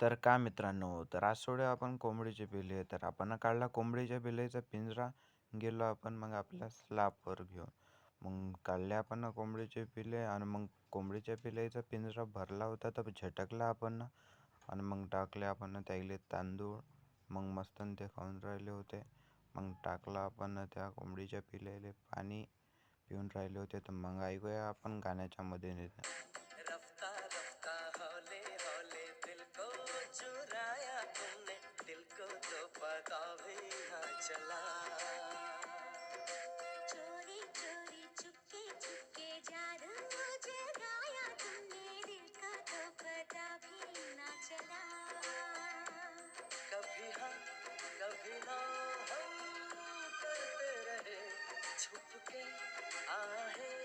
तर का मित्रांनो, तर आज सोडूया आपण कोंबडीचे पिल्ले. तर आपण काढला कोंबडीच्या पिल्लाचा पिंजरा, गेलो आपण मग आपल्या स्लॅपवर घेऊन. मग काढले आपण कोंबडीचे पिल्ले आणि मग कोंबडीच्या पिल्लाचा पिंजरा भरला होता तर झटकला आपण आणि मग टाकले आपण त्याले तांदूळ. मग मस्त ते खाऊन राहिले होते. मग टाकलं आपण त्या कोंबडीच्या पिल्लाले पाणी पिऊन राहिले होते. तर मग ऐकूया आपण गाण्याच्या मध्ये. रफ्ता रफ्ता हौले हौले दिल को चुराया तुमने, दिल को तो पता भी ना चला। चोरी चोरी चुपके चुपके जादू जगाया तुमने, दिल को तो पता भी ना चला। कभी हम कभी ना हम करते रहे छुप के आहें